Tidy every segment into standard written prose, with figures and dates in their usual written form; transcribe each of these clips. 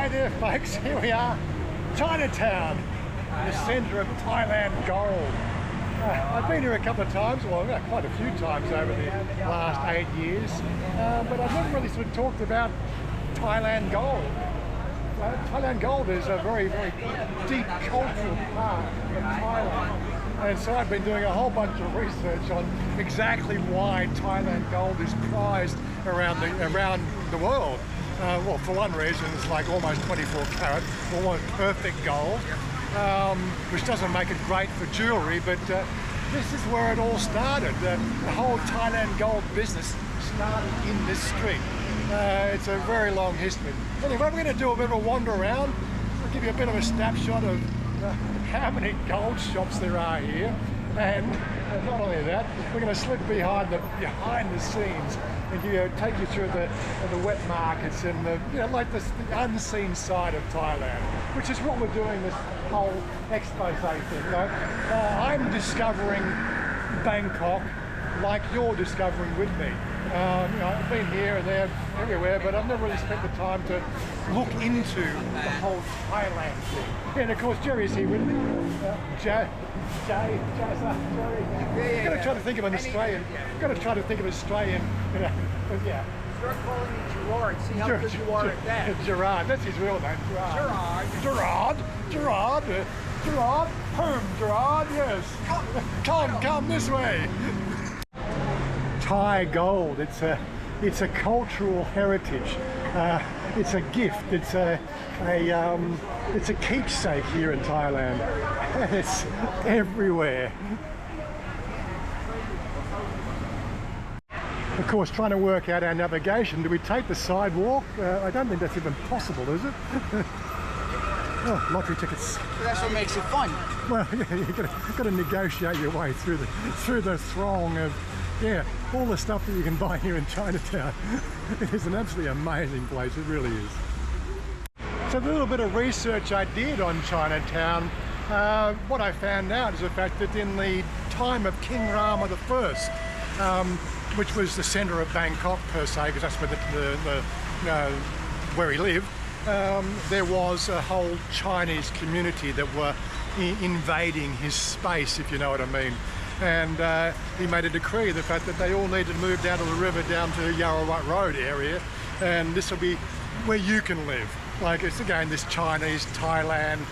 Hi there folks, here we are, Chinatown, the centre of Thailand gold. I've been here a couple of times, well quite a few times over the last 8 years, but I've never really sort of talked about Thailand gold. Thailand gold is a very, very deep cultural part of Thailand. And so I've been doing a whole bunch of research on exactly why Thailand gold is prized around the world. Well, for one reason, it's like almost 24 karat, almost perfect gold, which doesn't make it great for jewellery, but this is where it all started. The whole Thailand gold business started in this street. It's a very long history. Anyway, we're going to do a bit of a wander around. I'll give you a bit of a snapshot of how many gold shops there are here, and not only that, we're going to slip behind the scenes and take you through the wet markets and the the unseen side of Thailand, which is what we're doing this whole expose thing. I'm discovering Bangkok like you're discovering with me. I've been here and there, everywhere, but I've never really spent the time to look into the whole Thailand thing. And of course, Jerry's here with me. Jerry. I'm going to try to think of an Australian. I'm going to try to think of Australian. Yeah. Start calling me Gerard. See how good you are at that. Gerard. That's his real name. Gerard. Home, Gerard. Yes. Come this way. Thai gold. It's a cultural heritage. It's a gift. It's a keepsake here in Thailand. It's everywhere. Of course, trying to work out our navigation. Do we take the sidewalk? I don't think that's even possible, is it? Oh, lottery tickets. But that's what makes it fun. Well, yeah, you've got to negotiate your way through the throng of all the stuff that you can buy here in Chinatown. It is an absolutely amazing place. It really is. So the little bit of research I did on Chinatown, what I found out is the fact that in the time of King Rama I, which was the centre of Bangkok per se, because that's where where he lived, there was a whole Chinese community that were invading his space, if you know what I mean. And he made a decree, the fact that they all needed to move down to the river, down to Yaowarat Road area, and this will be where you can live. Like, it's again this Chinese Thailand.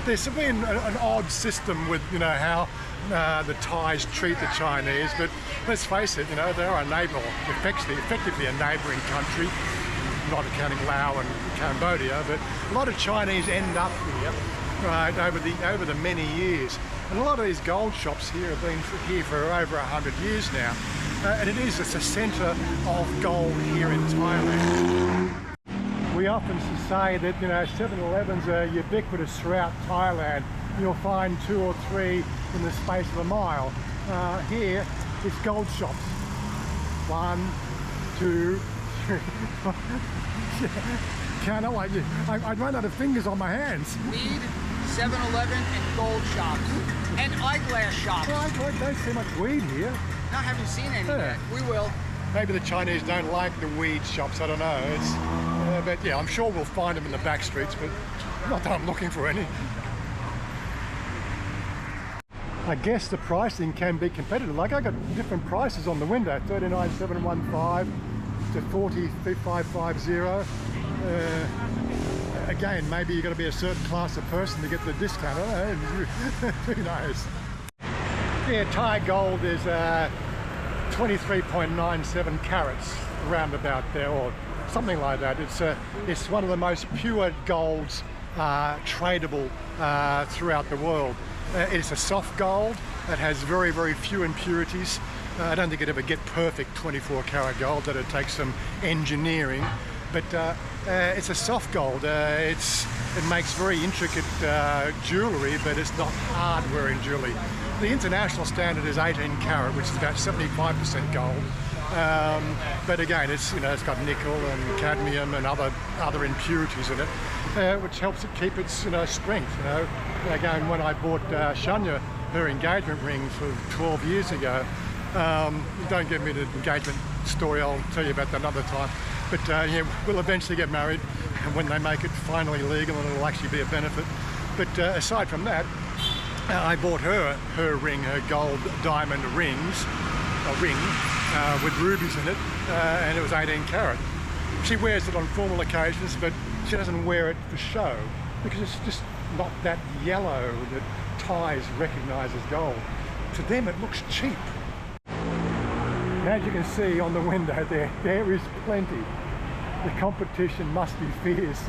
There's been an odd system with how the Thais treat the Chinese, but let's face it, they are a neighbour, effectively a neighbouring country, not accounting Laos and Cambodia, but a lot of Chinese end up here, right, over the many years. And a lot of these gold shops here have been here for over 100 years now, and it's a centre of gold here in Thailand. We often say that 7-Elevens are ubiquitous throughout Thailand. You'll find 2 or 3 in the space of a mile. Here it's gold shops. 1, 2, 3. Can't I'd run out of fingers on my hands. Weed, 7-Eleven, and gold shops. And eyeglass shops. Well, I don't see much weed here. I haven't seen any yet. We will. Maybe the Chinese don't like the weed shops, I don't know. But yeah, I'm sure we'll find them in the Backstreets, but not that I'm looking for any. I guess the pricing can be competitive. Like, I got different prices on the window, 39,715 to 40,550. Again, maybe you've got to be a certain class of person to get the discount. I don't know. Who knows? Yeah, Thai gold is 23.97 carats, around about there, or something like that. It's one of the most pure golds tradable throughout the world. It's a soft gold. It has very, very few impurities. I don't think it'd ever get perfect 24 karat gold. That'd take some engineering. But it's a soft gold. It makes very intricate jewellery, but it's not hard-wearing jewellery. The international standard is 18 karat, which is about 75% gold. But again, it's got nickel and cadmium and other impurities in it, which helps it keep its strength. Again, when I bought Chanya her engagement ring for 12 years ago, don't get me the engagement story. I'll tell you about that another time. But yeah, we'll eventually get married. when they make it finally legal, and it'll actually be a benefit. But aside from that, I bought her ring, her gold diamond ring with rubies in it, and it was 18 carat. She wears it on formal occasions, but she doesn't wear it for show because it's just not that yellow that Thais recognise as gold. To them it looks cheap. And as you can see on the window there is plenty. The competition must be fierce.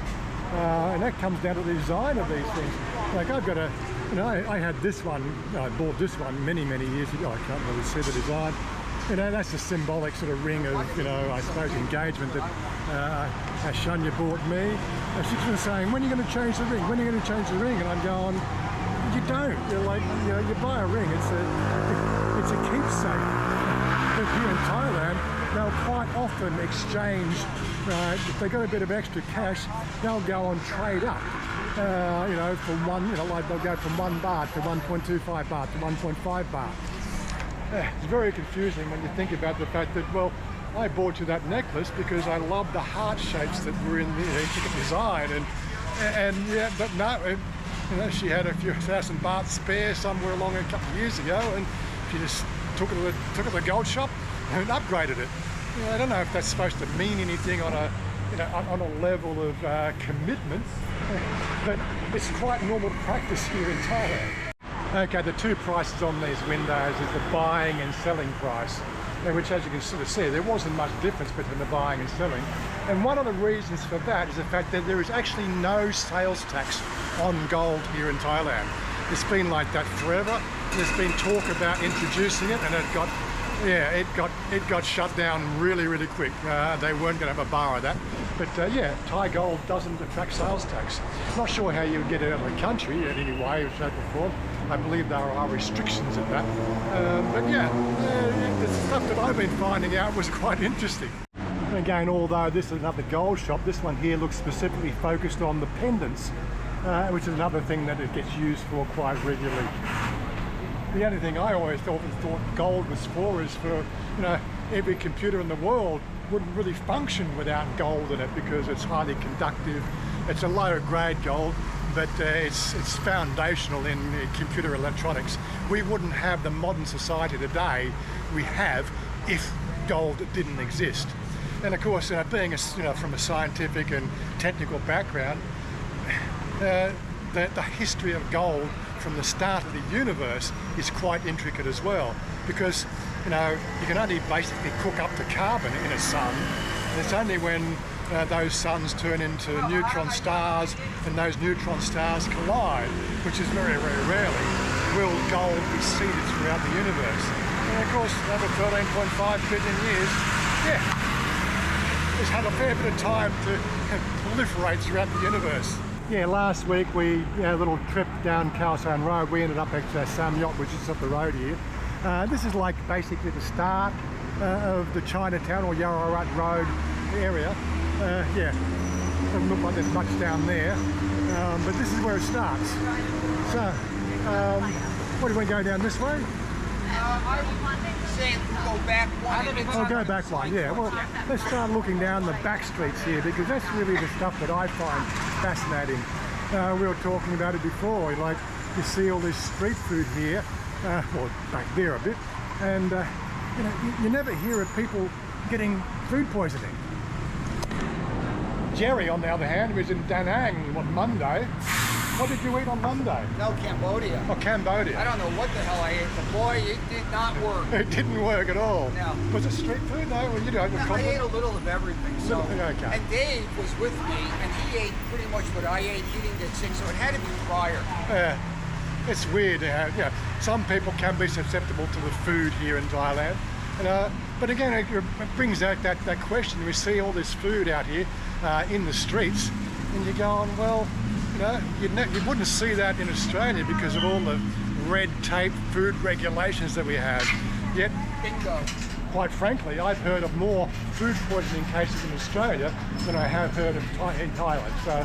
And that comes down to the design of these things. Like I've got I had this one, I bought this one many years ago. I can't really see the design. That's a symbolic sort of ring of, I suppose engagement that Chanya bought me. And she's been saying, when are you going to change the ring? When are you going to change the ring? And I'm going, you don't. You're like, you buy a ring, it's a keepsake. But here in Thailand, they'll quite often exchange, if they got a bit of extra cash, they'll go and trade up. For one, like they'll go from 1 baht to 1.25 baht to 1.5 baht. It's very confusing when you think about the fact that, well, I bought you that necklace because I love the heart shapes that were in the intricate design, and yeah, but no, she had a few thousand baht spare somewhere along a couple of years ago, and she just took it to the gold shop and upgraded it. I don't know if that's supposed to mean anything on a on a level of commitment, but it's quite normal practice here in Thailand. Okay, the two prices on these windows is the buying and selling price, which, as you can sort of see, there wasn't much difference between the buying and selling. And one of the reasons for that is the fact that there is actually no sales tax on gold here in Thailand. It's been like that forever. There's been talk about introducing it, and it got shut down really quick. They weren't going to have a bar of that. But Thai gold doesn't attract sales tax. Not sure how you would get it out of the country in any way, shape or form. I believe there are restrictions at that. The stuff that I've been finding out was quite interesting. And again, although this is another gold shop, this one here looks specifically focused on the pendants, which is another thing that it gets used for quite regularly. The only thing I always thought gold was for is for, every computer in the world wouldn't really function without gold in it because it's highly conductive. It's a lower grade gold, but it's foundational in computer electronics. We wouldn't have the modern society today we have if gold didn't exist. And of course, being from a scientific and technical background, the history of gold from the start of the universe is quite intricate as well, because you can only basically cook up the carbon in a sun, and it's only when those suns turn into neutron stars and those neutron stars collide, which is very rarely, will gold be seeded throughout the universe. And of course, over 13.5 billion years, it's had a fair bit of time to proliferate throughout the universe. Yeah, last week we had a little trip down Khao San Road. We ended up at Samyot, which is up the road here. This is like basically the start of the Chinatown or Yaowarat Road area. Doesn't look like there's much down there, but this is where it starts. So, what do you want to go down this way? I was saying go back one. I'll go back one, yeah. Well, let's start looking down the Backstreets here, because that's really the stuff that I find fascinating. We were talking about it before, like you see all this street food here, or back there a bit, and you never hear of people getting food poisoning. Jerry, on the other hand, was in Da Nang on Monday. What did you eat on Monday? No, Cambodia. Oh, Cambodia. I don't know what the hell I ate, but boy, it did not work. It didn't work at all. No. Was it street food? No, well, I ate a little of everything. So, okay. And Dave was with me, and he ate pretty much what I ate. He didn't get sick, so it had to be prior. Yeah, it's weird how, some people can be susceptible to the food here in Thailand. But again, it brings out that question. We see all this food out here in the streets, and you're going, well, you wouldn't see that in Australia because of all the red tape food regulations that we have. Yet, bingo. Quite frankly, I've heard of more food poisoning cases in Australia than I have heard of in Thailand. So,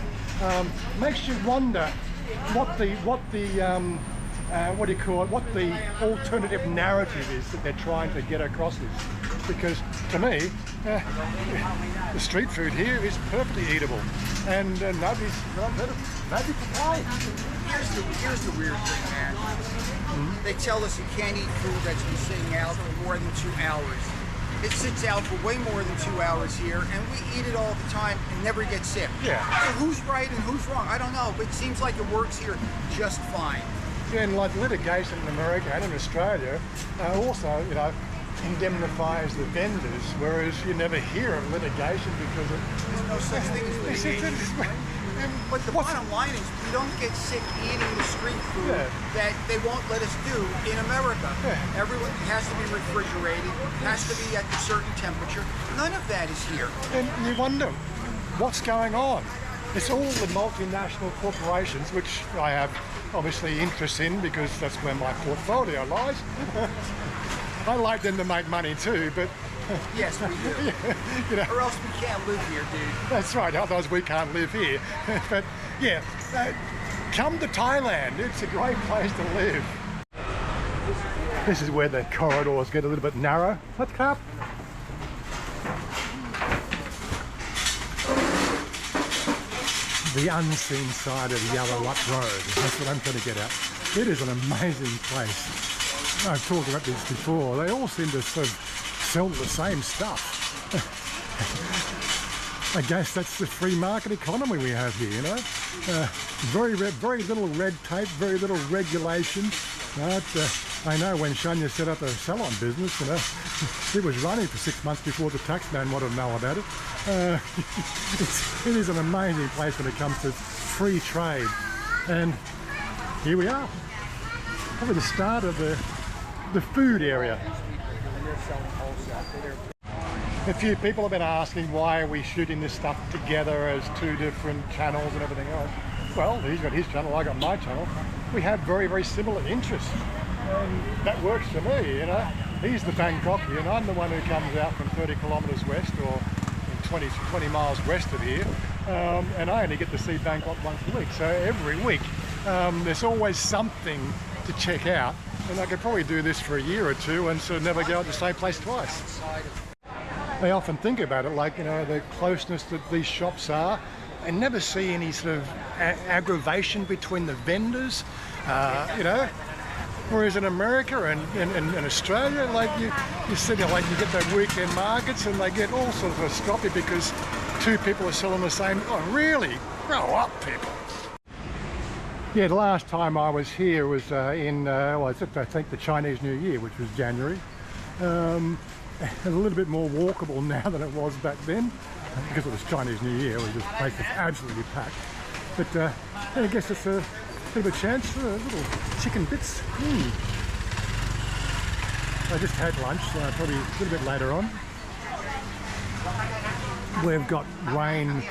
makes you wonder what the alternative narrative is that they're trying to get across this. because to me, the street food here is perfectly eatable, and nobody's magic to pay. Here's the weird thing, man. They tell us you can't eat food that's been sitting out for more than 2 hours. It sits out for way more than 2 hours here, and we eat it all the time and never get sick. Yeah. So who's right and who's wrong? I don't know, but it seems like it works here just fine. Yeah, and like litigation in America and in Australia also, you know, indemnifies the vendors, whereas you never hear of litigation because There's no such thing as litigation. But the bottom line is we don't get sick eating the street food that they won't let us do in America. Yeah. Everything has to be refrigerated, has to be at a certain temperature. None of that is here. And you wonder, what's going on? It's all the multinational corporations, which I have obviously interest in because that's where my portfolio lies. I like them to make money too, but Yes, we do. you know, Or else we can't live here, dude. that's right, otherwise we can't live here. But yeah, come to Thailand, it's a great place to live. This is where the corridors get a little bit narrow. Let's come. The unseen side of Yaowarat Road, that's what I'm trying to get at. It is an amazing place. I've talked about this before, they all seem to sort of sell the same stuff. I guess that's the free market economy we have here, you know. Very little red tape, very little regulation. I know when Chanya set up a salon business, you know, it was running for 6 months before the taxman wanted to know about it. It is an amazing place when it comes to free trade. And here we are, probably the start of the food area. A few people have been asking why are we shooting this stuff together as two different channels and everything else. Well, he's got his channel, I got my channel. We have very similar interests, and that works for me, you know. He's the Bangkokian, I'm the one who comes out from 30 kilometres west or 20 miles west of here, and I only get to see Bangkok once a week, so every week there's always something to check out, and I could probably do this for a year or two and sort of never go to the same place twice. I often think about it, like, you know, the closeness that these shops are. I never see any sort of aggravation between the vendors, you know. Whereas in America and Australia, like you see, like you get the weekend markets and they get all sorts of stroppy because two people are selling the same. Oh, really? Grow up, people. Yeah, the last time I was here was in, well, I think the Chinese New Year, which was January. A little bit more walkable now than it was back then, because it was Chinese New Year. This place was absolutely packed. But I guess it's a bit of a chance for little chicken bits. I just had lunch, so probably a little bit later on. We've got rain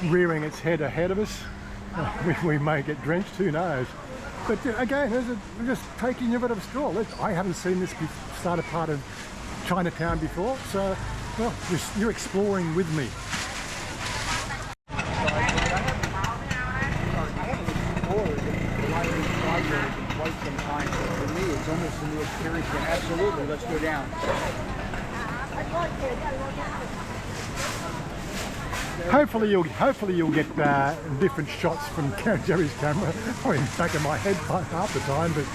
rearing its head ahead of us. We may get drenched, who knows. But again, we're just taking a bit of a stroll. I haven't seen this start a part of Chinatown before, so well, you're exploring with me. Quite some time, so for me it's almost a new experience. And absolutely, let's go down. Hopefully you'll get different shots from Jerry's camera. Probably in the back of my head half the time, but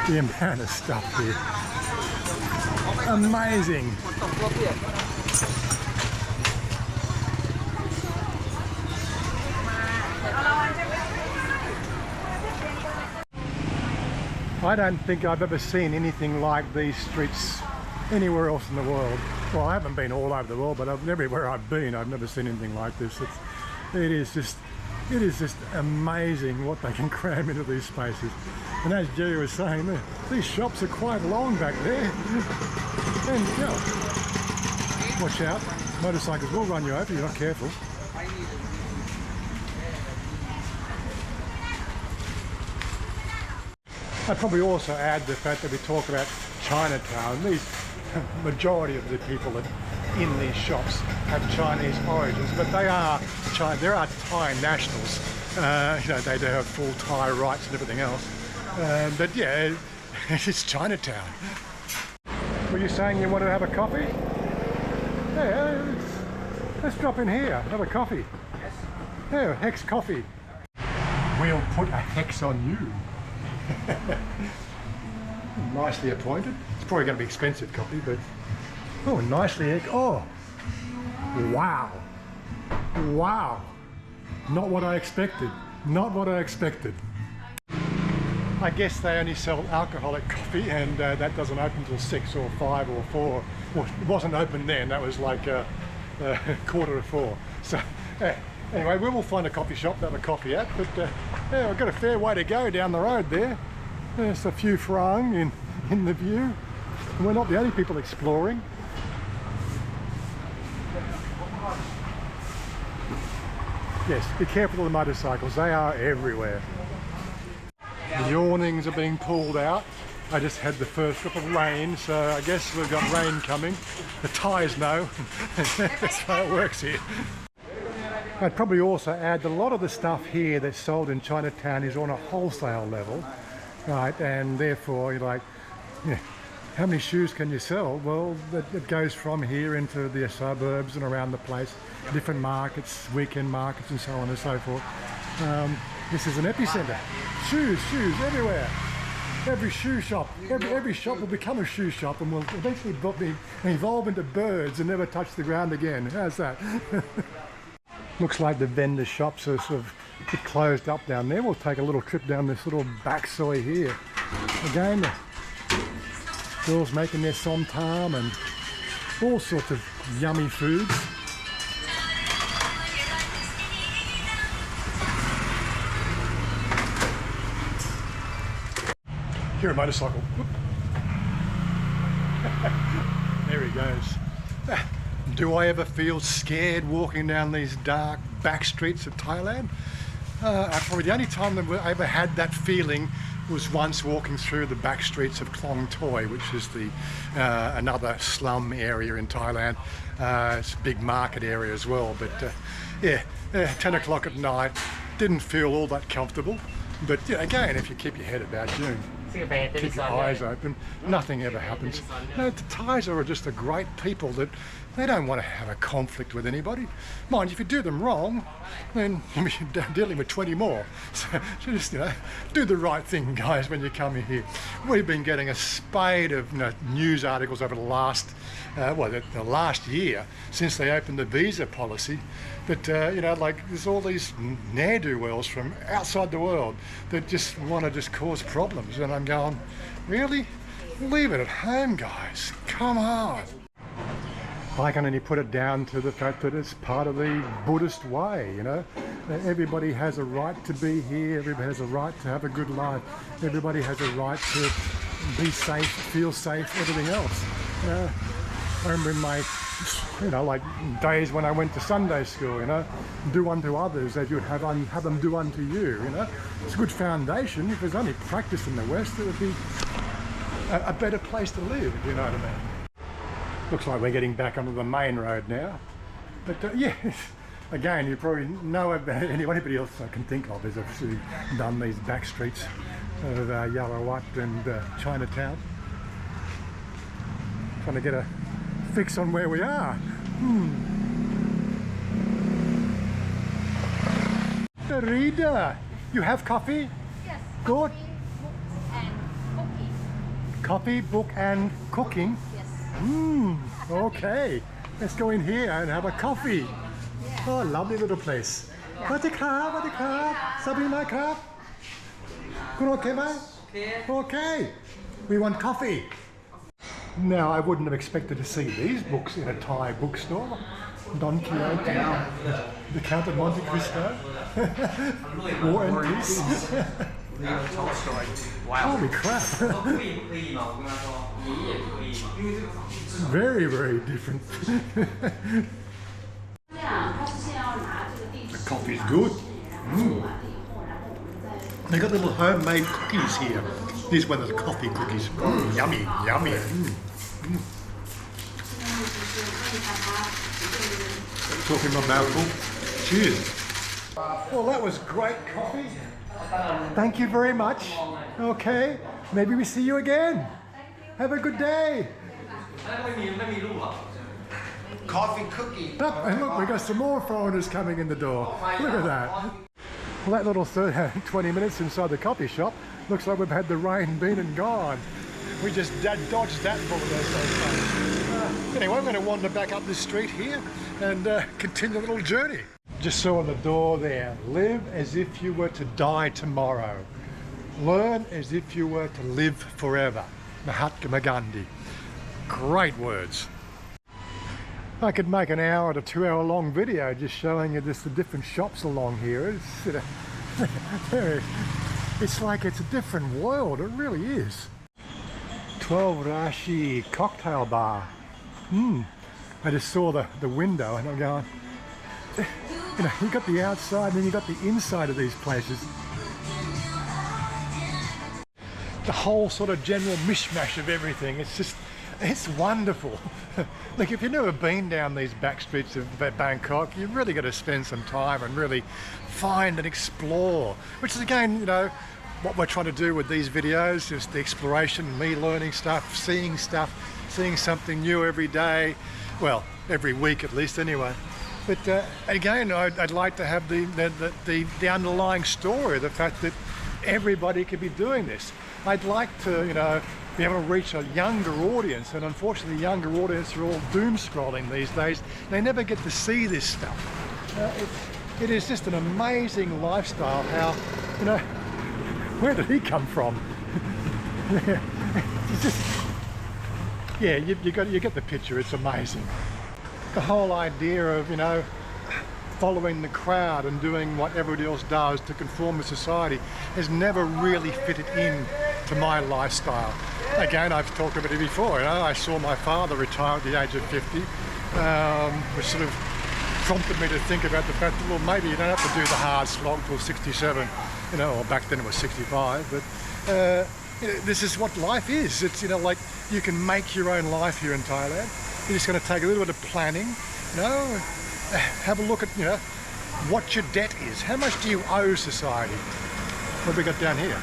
the amount of stuff here. Amazing. I don't think I've ever seen anything like these streets anywhere else in the world. Well, I haven't been all over the world, but everywhere I've been, I've never seen anything like this. It is just amazing what they can cram into these spaces. And as Jerry was saying, these shops are quite long back there. And, you know, watch out, motorcycles will run you over if you're not careful. I'd probably also add the fact that we talk about Chinatown. These majority of the people that in these shops have Chinese origins, but there are Thai nationals. They do have full Thai rights and everything else. But yeah, it's Chinatown. Were you saying you want to have a coffee? Yeah, let's drop in here, have a coffee. Yeah, Hex Coffee. We'll put a hex on you. Nicely appointed. It's probably going to be expensive coffee, but oh, nicely. Oh, wow, wow! Not what I expected. Not what I expected. I guess they only sell alcoholic coffee, and that doesn't open till 6 or 5 or 4. Well, it wasn't open then. That was like 3:45. So anyway, we will find a coffee shop to have a coffee at. But yeah, I've got a fair way to go down the road there. There's a few Farang in the view. And we're not the only people exploring. Yes, be careful of the motorcycles. They are everywhere. The awnings are being pulled out. I just had the first drop of rain, so I guess we've got rain coming. The Thais know. That's how it works here. I'd probably also add that a lot of the stuff here that's sold in Chinatown is on a wholesale level, right? And therefore, you're like, yeah, how many shoes can you sell? Well, it goes from here into the suburbs and around the place, different markets, weekend markets and so on and so forth. This is an epicentre. Shoes everywhere. Every shoe shop, every shop will become a shoe shop and will eventually evolve into birds and never touch the ground again. How's that? Looks like the vendor shops are sort of a bit closed up down there. We'll take a little trip down this little back soy here. Again, the girls making their somtam and all sorts of yummy foods. Here, a motorcycle. There he goes. Do I ever feel scared walking down these dark back streets of Thailand? Probably the only time that I ever had that feeling was once walking through the back streets of Klong Toi, which is the another slum area in Thailand. It's a big market area as well, but yeah, 10 o'clock at night, didn't feel all that comfortable. But yeah, again, if you keep your head about you, keep your eyes open, nothing ever happens. No, the Thais are just a great people that they don't want to have a conflict with anybody. Mind, if you do them wrong, then you're dealing with 20 more. So just, do the right thing, guys, when you come in here. We've been getting a spate of news articles over the last, the last year since they opened the visa policy. That, like there's all these ne'er-do-wells from outside the world that just want to just cause problems. And I'm going, really? Leave it at home, guys. Come on. I can only put it down to the fact that it's part of the Buddhist way, Everybody has a right to be here. Everybody has a right to have a good life. Everybody has a right to be safe, feel safe, everything else. I remember in my, like days when I went to Sunday school, do unto others as you'd have them do unto you, It's a good foundation. If there's only practice in the West, it would be a better place to live, if you know what I mean. Looks like we're getting back onto the main road now. But yeah, again, you probably know about anybody else I can think of has actually done these back streets of Yaowarat and Chinatown. Trying to get a fix on where we are. Rita, you have coffee? Yes. Good. Coffee, book, and cooking. Coffee, book and cooking? Yes. Okay. Let's go in here and have a coffee. Oh, lovely little place. Wadika, wadika. Sabrina, krab. Good, okay, mate? Okay. We want coffee. Now, I wouldn't have expected to see these books in a Thai bookstore. Don Quixote, The Count of Monte Cristo, War and Peace. Holy crap. Very, very different. The coffee's good. They got little homemade cookies here. These ones are the coffee cookies. Yummy, yummy. talking about book. Cheers. Well, that was great coffee. Thank you very much. Okay, maybe we see you again. Have a good day. Coffee cookie. Oh, and look, we got some more foreigners coming in the door. Look at that. Well, that little 20 minutes inside the coffee shop looks like we've had the rain been and gone. We just dodged that bullet so anyway, I'm going to wander back up this street here and continue a little journey. Just saw on the door there, live as if you were to die tomorrow. Learn as if you were to live forever. Mahatma Gandhi. Great words. I could make an hour to 2 hour long video just showing you the different shops along here. It's like it's a different world, it really is. 12 Rashi cocktail bar. I just saw the window and I'm going, you know, you got the outside and then you got the inside of these places. The whole sort of general mishmash of everything, it's wonderful. Look, if you've never been down these back streets of Bangkok, you've really got to spend some time and really find and explore, which is again, you know, what we're trying to do with these videos is the exploration, me learning stuff, seeing something new every day, well, every week at least anyway. But again, I'd like to have the underlying story, the fact that everybody could be doing this. I'd like to, you know, be able to reach a younger audience, and unfortunately the younger audience are all doom scrolling these days. They never get to see this stuff. It is just an amazing lifestyle. How, you know, where did he come from? Yeah, you get the picture. It's amazing. The whole idea of, you know, following the crowd and doing what everybody else does to conform to society has never really fitted in to my lifestyle. Again, I've talked about it before, you know, I saw my father retire at the age of 50, which sort of prompted me to think about the fact that, well, maybe you don't have to do the hard slog till 67, you know, or back then it was 65, but you know, this is what life is. It's, you know, like you can make your own life here in Thailand. You're just going to take a little bit of planning, you know, have a look at, you know, what your debt is. How much do you owe society? What have we got down here?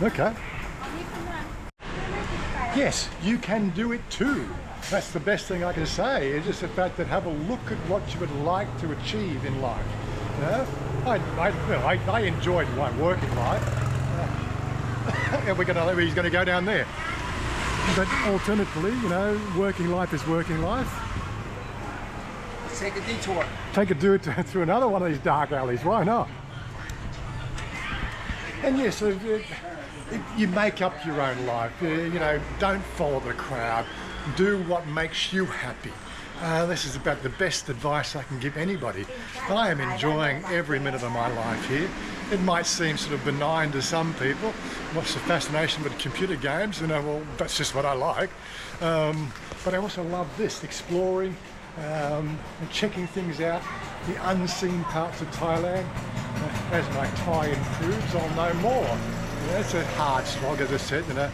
Okay. Yes, you can do it too. That's the best thing I can say. It's just the fact that have a look at what you would like to achieve in life. You know? I enjoyed my working life. And he's going to go down there. But alternatively, you know, working life is working life. Let's take a detour. Take a detour through another one of these dark alleys. Why not? And yes, you make up your own life. You know, don't follow the crowd. Do what makes you happy. This is about the best advice I can give anybody. I am enjoying every minute of my life here. It might seem sort of benign to some people. What's the fascination with computer games? You know, well, that's just what I like. But I also love this, exploring and checking things out, the unseen parts of Thailand. As my Thai improves, I'll know more. You know, it's a hard slog, as I said, you know,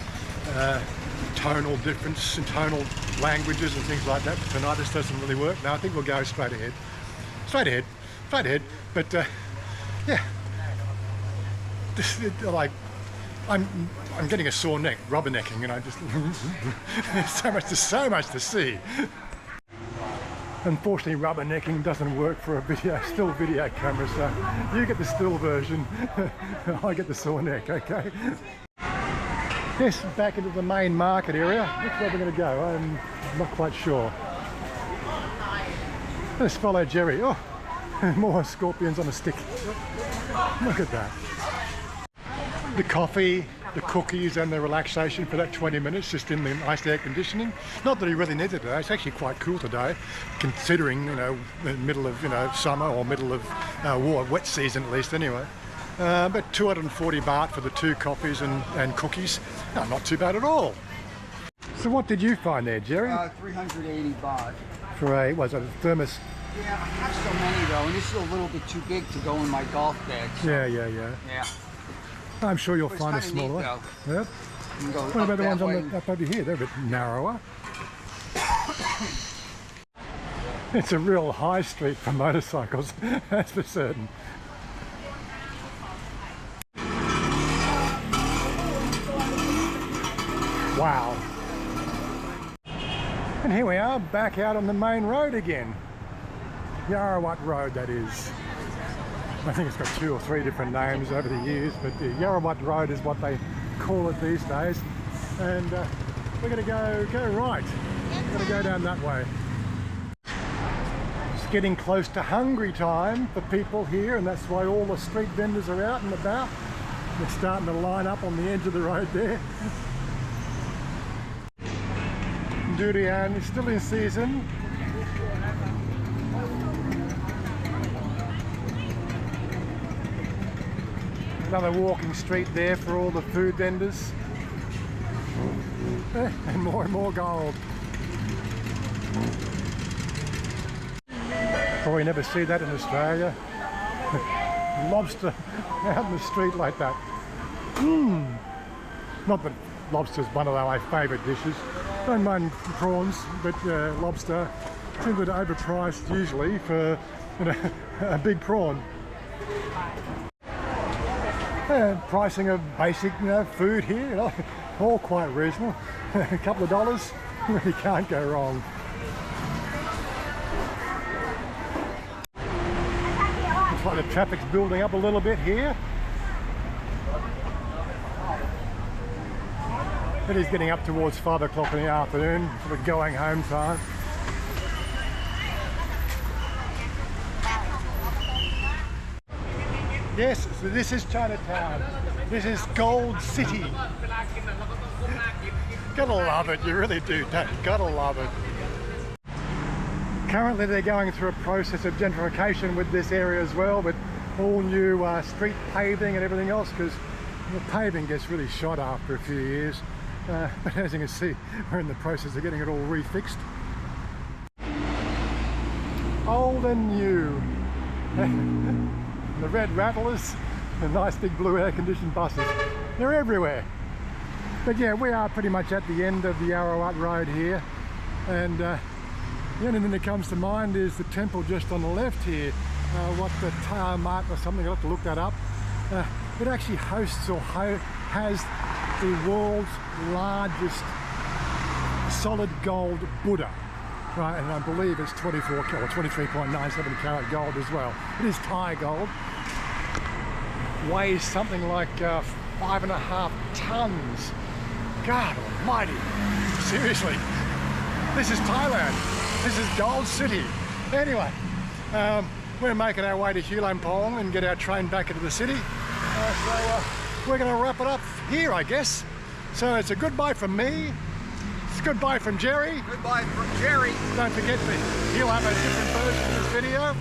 tonal difference in tonal languages and things like that. But tonight this doesn't really work. No, I think we'll go straight ahead. Straight ahead. But yeah, like I'm getting a sore neck, rubbernecking, and I just so much to see. Unfortunately, rubbernecking doesn't work for a still video camera, so you get the still version, I get the sore neck, okay? Yes, back into the main market area. Which way we're going to go? I'm not quite sure. Let's follow Jerry. Oh, more scorpions on a stick. Look at that. The coffee, the cookies and the relaxation for that 20 minutes just in the nice air conditioning. Not that he really needed it today. It's actually quite cool today, considering, you know, the middle of, you know, summer or middle of wet season at least anyway. But 240 baht for the 2 coffees and cookies. No, not too bad at all. So what did you find there, Jerry? 380 baht. For a, was it a thermos? Yeah, I have so many though, and this is a little bit too big to go in my golf bag. So. Yeah. I'm sure you'll find a smaller one. Yep. What about the ones up over here? They're a bit narrower. It's a real high street for motorcycles, that's for certain. Wow. And here we are, back out on the main road again. Yaowarat Road, that is. I think it's got 2 or 3 different names over the years, but the Yaowarat Road is what they call it these days. And we're going to go right. We're going to go down that way. It's getting close to hungry time for people here, and that's why all the street vendors are out and about. They're starting to line up on the edge of the road there. Durian is still in season. Another walking street there for all the food vendors. And more gold. Probably never see that in Australia. Lobster out in the street like that. Not that lobster's one of my favourite dishes. Don't mind prawns, but lobster seems a bit overpriced usually for a big prawn. Pricing of basic food here, all quite reasonable. A couple of dollars, really can't go wrong. Looks like the traffic's building up a little bit here. It is getting up towards 5 o'clock in the afternoon, sort of going home time. Yes, so this is Chinatown. This is Gold City. Gotta love it, you really do, gotta love it. Currently they're going through a process of gentrification with this area as well, with all new street paving and everything else, because the paving gets really shot after a few years. But as you can see, we're in the process of getting it all refixed. Old and new. The red rattlers, the nice big blue air-conditioned buses. They're everywhere. But yeah, we are pretty much at the end of the Yaowarat Road here. And the only thing that comes to mind is the temple just on the left here. What the Traimit or something, I'll have to look that up. It actually hosts or has the world's largest solid gold Buddha, right? And I believe it's 24 or 23.97 carat gold as well. It is Thai gold. Weighs something like 5.5 tons. God almighty! Seriously, this is Thailand. This is Gold City. Anyway, we're making our way to Hulampong and get our train back into the city. So we're going to wrap it up here, I guess. So it's a goodbye from me. It's a goodbye from Jerry. Goodbye from Jerry. Don't forget that he'll have a different version of this video,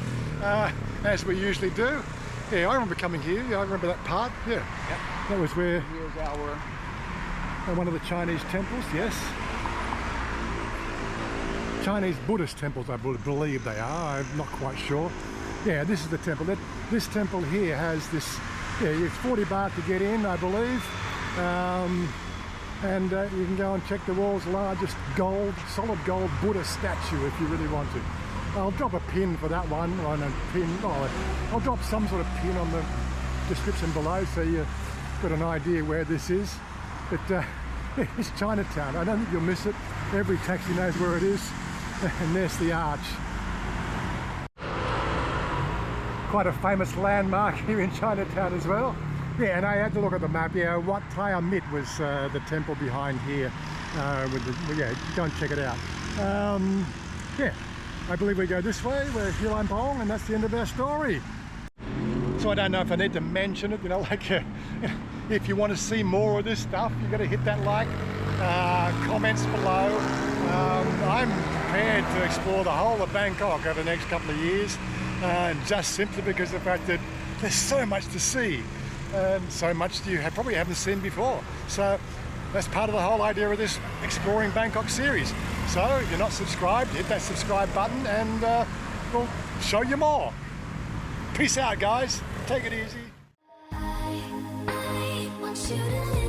as we usually do. Yeah, I remember coming here. Yeah, I remember that part. Yeah, yep. That was where. Here's our one of the Chinese temples. Yes. Chinese Buddhist temples, I believe they are. I'm not quite sure. Yeah, this is the temple. This temple here has this. Yeah, it's 40 baht to get in, I believe. And you can go and check the world's largest solid gold Buddha statue if you really want to. I'll drop a pin for that one, I'll drop some sort of pin on the description below so you've got an idea where this is. But it's Chinatown. I don't think you'll miss it. Every taxi knows where it is. And there's the arch. Quite a famous landmark here in Chinatown as well. Yeah, and I had to look at the map. Yeah, Wat Traimit was the temple behind here. Yeah, go and check it out. Yeah, I believe we go this way. We're Hulampong, and that's the end of our story. So I don't know if I need to mention it. If you want to see more of this stuff, you've got to hit that like, comments below. I'm prepared to explore the whole of Bangkok over the next couple of years, just simply because of the fact that there's so much to see. So much you probably haven't seen before. So that's part of the whole idea of this Exploring Bangkok series. So if you're not subscribed, hit that subscribe button and we'll show you more. Peace out, guys. Take it easy. I want you to live.